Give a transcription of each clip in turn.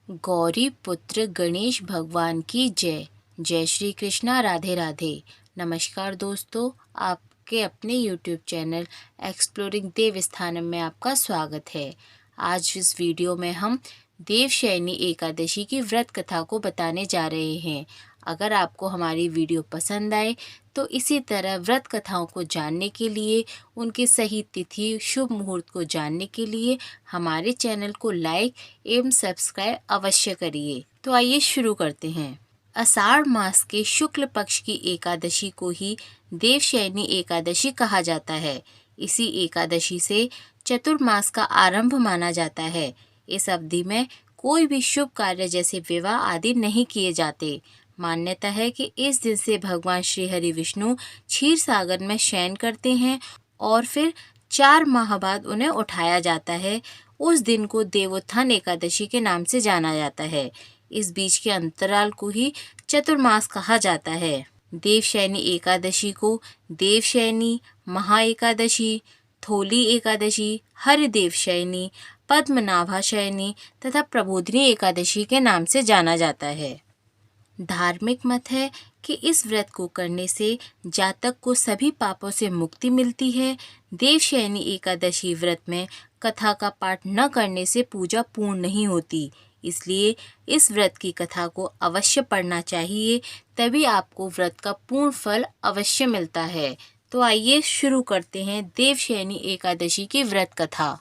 गौरी पुत्र गणेश भगवान की जय। जय श्री कृष्णा, राधे राधे। नमस्कार दोस्तों, आपके अपने YouTube चैनल एक्सप्लोरिंग देव स्थानम में आपका स्वागत है। आज इस वीडियो में हम देवशयनी एकादशी की व्रत कथा को बताने जा रहे हैं। अगर आपको हमारी वीडियो पसंद आए तो इसी तरह व्रत कथाओं को जानने के लिए, उनके सही तिथि शुभ मुहूर्त को जानने के लिए हमारे चैनल को लाइक एवं सब्सक्राइब अवश्य करिए। तो आइए शुरू करते हैं। आषाढ़ मास के शुक्ल पक्ष की एकादशी को ही देवशयनी एकादशी कहा जाता है। इसी एकादशी से चतुर्मास का आरंभ माना जाता है। इस अवधि में कोई भी शुभ कार्य जैसे विवाह आदि नहीं किए जाते। मान्यता है कि इस दिन से भगवान श्री हरि विष्णु क्षीर सागर में शयन करते हैं और फिर 4 माह बाद उन्हें उठाया जाता है। उस दिन को देवोत्थान एकादशी के नाम से जाना जाता है। इस बीच के अंतराल को ही चतुर्मास कहा जाता है। देवशयनी एकादशी को देवशयनी, महा एकादशी, थोली एकादशी, हरिदेव शयनी, पद्मनाभा शयनी तथा प्रबोधिनी एकादशी के नाम से जाना जाता है। धार्मिक मत है कि इस व्रत को करने से जातक को सभी पापों से मुक्ति मिलती है। देवशयनी एकादशी व्रत में कथा का पाठ न करने से पूजा पूर्ण नहीं होती, इसलिए इस व्रत की कथा को अवश्य पढ़ना चाहिए, तभी आपको व्रत का पूर्ण फल अवश्य मिलता है। तो आइए शुरू करते हैं देवशयनी एकादशी की व्रत कथा।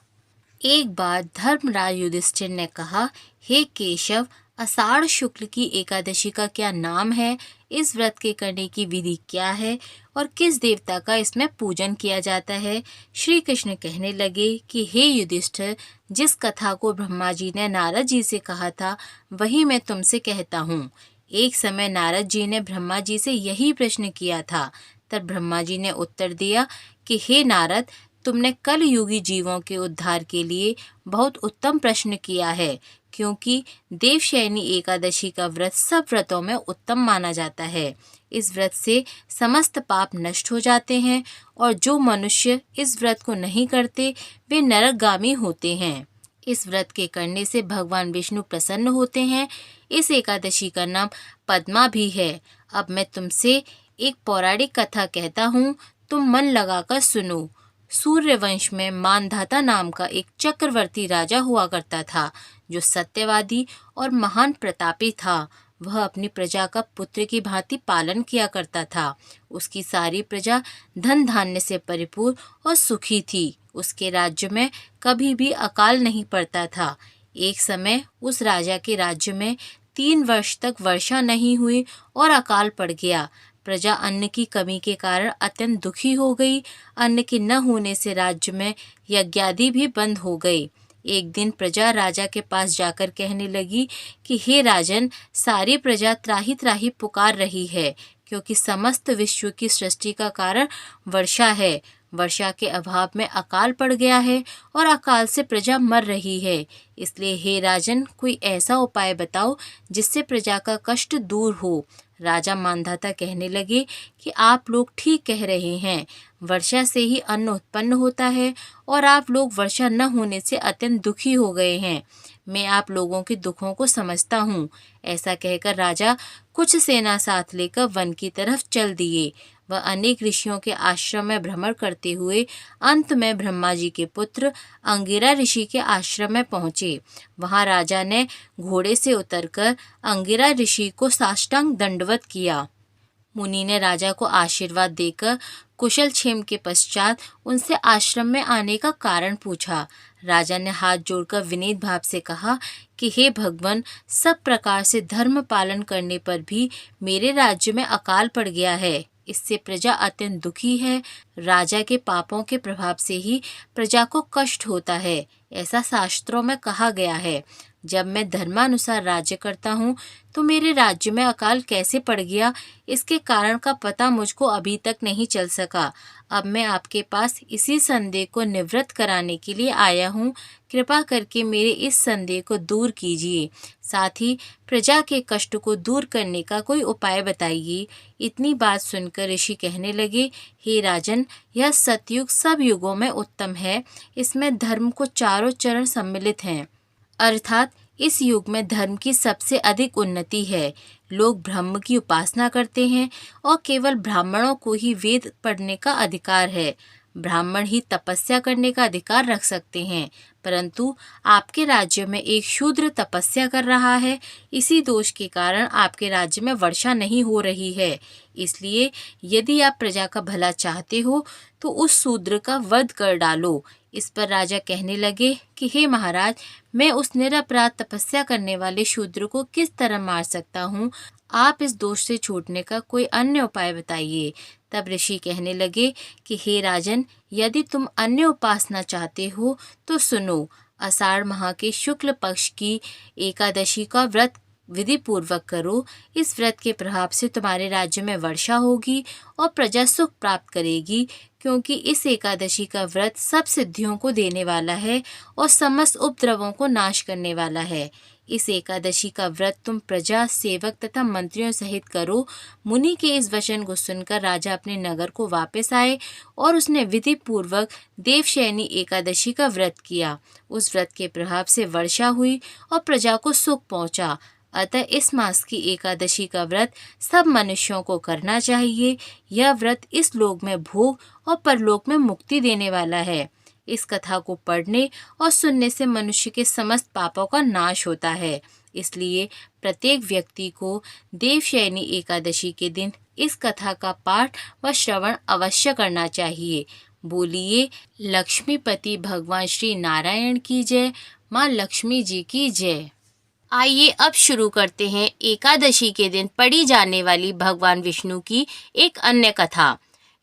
एक बार धर्मराज युधिष्ठिर ने कहा, हे केशव, आषाढ़ शुक्ल की एकादशी का क्या नाम है, इस व्रत के करने की विधि क्या है और किस देवता का इसमें पूजन किया जाता है। श्री कृष्ण कहने लगे कि हे युधिष्ठिर, जिस कथा को ब्रह्मा जी ने नारद जी से कहा था वही मैं तुमसे कहता हूँ। एक समय नारद जी ने ब्रह्मा जी से यही प्रश्न किया था। तब ब्रह्मा जी ने उत्तर दिया कि हे नारद, तुमने कल युगी जीवों के उद्धार के लिए बहुत उत्तम प्रश्न किया है, क्योंकि देवशयनी एकादशी का व्रत सब व्रतों में उत्तम माना जाता है। इस व्रत से समस्त पाप नष्ट हो जाते हैं और जो मनुष्य इस व्रत को नहीं करते वे नरकगामी होते हैं। इस व्रत के करने से भगवान विष्णु प्रसन्न होते हैं। इस एकादशी का नाम पद्मा भी है। अब मैं तुमसे एक पौराणिक कथा कहता हूँ, तुम मन लगाकर सुनो। सूर्यवंश में मानधाता नाम का एक चक्रवर्ती राजा हुआ करता था, जो सत्यवादी और महान प्रतापी था। वह अपनी प्रजा का पुत्र की भांति पालन किया करता था। उसकी सारी प्रजा धन धान्य से परिपूर्ण और सुखी थी। उसके राज्य में कभी भी अकाल नहीं पड़ता था। एक समय उस राजा के राज्य में 3 वर्ष तक वर्षा नहीं हुई और अकाल पड़ गया। प्रजा अन्न की कमी के कारण अत्यंत दुखी हो गई। अन्न के न होने से राज्य में यज्ञादि भी बंद हो गए। एक दिन प्रजा राजा के पास जाकर कहने लगी कि हे राजन, सारी प्रजा त्राही त्राही पुकार रही है, क्योंकि समस्त विश्व की सृष्टि का कारण वर्षा है। वर्षा के अभाव में अकाल पड़ गया है और अकाल से प्रजा मर रही है। इसलिए हे राजन, कोई ऐसा उपाय बताओ जिससे प्रजा का कष्ट दूर हो। राजा मानधाता कहने लगे कि आप लोग ठीक कह रहे हैं। वर्षा से ही अन्न उत्पन्न होता है और आप लोग वर्षा न होने से अत्यंत दुखी हो गए हैं। मैं आप लोगों के दुखों को समझता हूँ। ऐसा कहकर राजा कुछ सेना साथ लेकर वन की तरफ चल दिए। वह अनेक ऋषियों के आश्रम में भ्रमण करते हुए अंत में ब्रह्मा जी के पुत्र अंगिरा ऋषि के आश्रम में पहुँचे। वहाँ राजा ने घोड़े से उतरकर अंगिरा ऋषि को साष्टांग दंडवत किया। मुनि ने राजा को आशीर्वाद देकर कुशल क्षेम के पश्चात उनसे आश्रम में आने का कारण पूछा। राजा ने हाथ जोड़कर विनीत भाव से कहा कि हे भगवान, सब प्रकार से धर्म पालन करने पर भी मेरे राज्य में अकाल पड़ गया है। इससे प्रजा अत्यंत दुखी है। राजा के पापों के प्रभाव से ही प्रजा को कष्ट होता है, ऐसा शास्त्रों में कहा गया है। जब मैं धर्मानुसार राज्य करता हूँ तो मेरे राज्य में अकाल कैसे पड़ गया, इसके कारण का पता मुझको अभी तक नहीं चल सका। अब मैं आपके पास इसी संदेह को निवृत्त कराने के लिए आया हूँ। कृपा करके मेरे इस संदेह को दूर कीजिए, साथ ही प्रजा के कष्ट को दूर करने का कोई उपाय बताइए। इतनी बात सुनकर ऋषि कहने लगे, हे राजन, यह सतयुग सब युगों में उत्तम है। इसमें धर्म को चारों चरण सम्मिलित हैं, अर्थात इस युग में धर्म की सबसे अधिक उन्नति है। लोग ब्रह्म की उपासना करते हैं और केवल ब्राह्मणों को ही वेद पढ़ने का अधिकार है। ब्राह्मण ही तपस्या करने का अधिकार रख सकते हैं, परंतु आपके राज्य में एक शूद्र तपस्या कर रहा है। इसी दोष के कारण आपके राज्य में वर्षा नहीं हो रही है। इसलिए यदि आप प्रजा का भला चाहते हो तो उस शूद्र का वध कर डालो। इस पर राजा कहने लगे कि हे महाराज, मैं उस निरपराध तपस्या करने वाले शूद्र को किस तरह मार सकता हूँ? आप इस दोष से छूटने का कोई अन्य उपाय बताइए। तब ऋषि कहने लगे कि हे राजन, यदि तुम अन्य उपासना चाहते हो तो सुनो। आषाढ़ माह के शुक्ल पक्ष की एकादशी का व्रत विधि पूर्वक करो। इस व्रत के प्रभाव से तुम्हारे राज्य में वर्षा होगी और प्रजा सुख प्राप्त करेगी, क्योंकि इस एकादशी का व्रत सब सिद्धियों को देने वाला है और समस्त उपद्रवों को नाश करने वाला है। इस एकादशी का व्रत तुम प्रजा, सेवक तथा मंत्रियों सहित करो। मुनि के इस वचन को सुनकर राजा अपने नगर को वापस आए और उसने विधि पूर्वक देवशयनी एकादशी का व्रत किया। उस व्रत के प्रभाव से वर्षा हुई और प्रजा को सुख पहुंचा। अतः इस मास की एकादशी का व्रत सब मनुष्यों को करना चाहिए। यह व्रत इस लोक में भोग और परलोक में मुक्ति देने वाला है। इस कथा को पढ़ने और सुनने से मनुष्य के समस्त पापों का नाश होता है। इसलिए प्रत्येक व्यक्ति को देवशयनी एकादशी के दिन इस कथा का पाठ व श्रवण अवश्य करना चाहिए। बोलिए लक्ष्मीपति भगवान श्री नारायण की जय। माँ लक्ष्मी जी की जय। आइए अब शुरू करते हैं एकादशी के दिन पढ़ी जाने वाली भगवान विष्णु की एक अन्य कथा।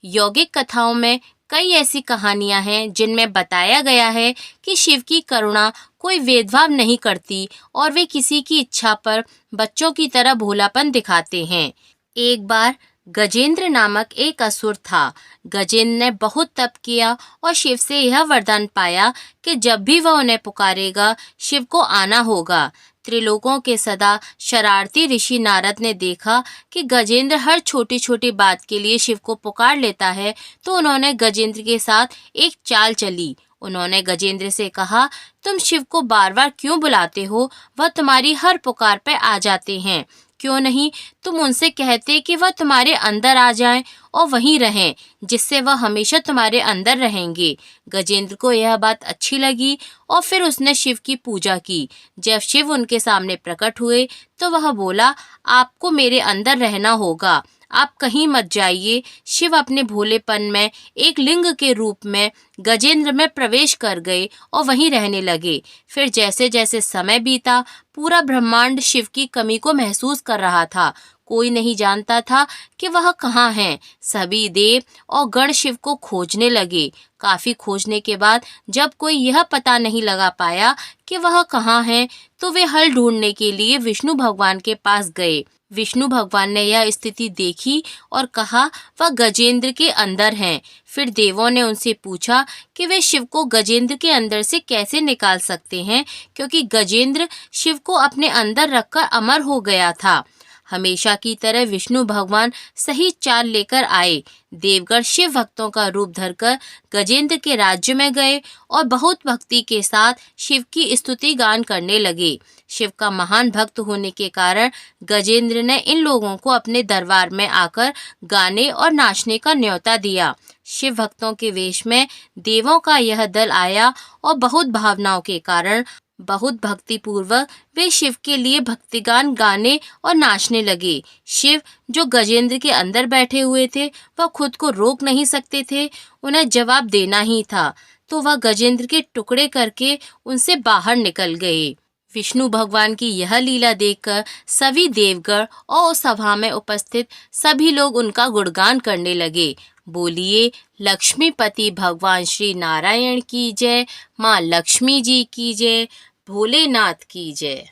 यौगिक कथाओं में कई ऐसी कहानियां हैं जिनमें बताया गया है कि शिव की करुणा कोई भेदभाव नहीं करती और वे किसी की इच्छा पर बच्चों की तरह भोलापन दिखाते हैं। एक बार गजेंद्र नामक एक असुर था। गजेंद्र ने बहुत तप किया और शिव से यह वरदान पाया कि जब भी वह उन्हें पुकारेगा शिव को आना होगा। त्रिलोकों के सदा शरारती ऋषि नारद ने देखा कि गजेंद्र हर छोटी छोटी बात के लिए शिव को पुकार लेता है, तो उन्होंने गजेंद्र के साथ एक चाल चली। उन्होंने गजेंद्र से कहा, तुम शिव को बार बार क्यों बुलाते हो? वह तुम्हारी हर पुकार पे आ जाते हैं। क्यों नहीं तुम उनसे कहते कि वह तुम्हारे अंदर आ जाएं और वहीं रहें, जिससे वह हमेशा तुम्हारे अंदर रहेंगे। गजेंद्र को यह बात अच्छी लगी और फिर उसने शिव की पूजा की। जब शिव उनके सामने प्रकट हुए तो वह बोला, आपको मेरे अंदर रहना होगा, आप कहीं मत जाइए। शिव अपने भोलेपन में एक लिंग के रूप में गजेंद्र में प्रवेश कर गए और वहीं रहने लगे। फिर जैसे जैसे समय बीता, पूरा ब्रह्मांड शिव की कमी को महसूस कर रहा था। कोई नहीं जानता था कि वह कहाँ हैं। सभी देव और गण शिव को खोजने लगे। काफी खोजने के बाद जब कोई यह पता नहीं लगा पाया कि वह कहाँ हैं, तो वे हल ढूंढने के लिए विष्णु भगवान के पास गए। विष्णु भगवान ने यह स्थिति देखी और कहा, वह गजेंद्र के अंदर हैं। फिर देवों ने उनसे पूछा कि वे शिव को गजेंद्र के अंदर से कैसे निकाल सकते हैं, क्योंकि गजेंद्र शिव को अपने अंदर रखकर अमर हो गया था। हमेशा की तरह विष्णु भगवान सही चाल लेकर आए। देवगण शिव भक्तों का रूप धरकर गजेंद्र के राज्य में गए और बहुत भक्ति के साथ शिव की स्तुति गान करने लगे। शिव का महान भक्त होने के कारण गजेंद्र ने इन लोगों को अपने दरबार में आकर गाने और नाचने का न्योता दिया। शिव भक्तों के वेश में देवों का यह दल आया और बहुत भावनाओं के कारण बहुत भक्ति पूर्वक वे शिव के लिए भक्तिगान गाने और नाचने लगे। शिव जो गजेंद्र के अंदर बैठे हुए थे, वह खुद को रोक नहीं सकते थे। उन्हें जवाब देना ही था, तो वह गजेंद्र के टुकड़े करके उनसे बाहर निकल गए। विष्णु भगवान की यह लीला देखकर सभी देवगण और सभा में उपस्थित सभी लोग उनका गुणगान करने लगे। बोलिए लक्ष्मीपति भगवान श्री नारायण की जय। माँ लक्ष्मी जी की जय। भोलेनाथ की जय।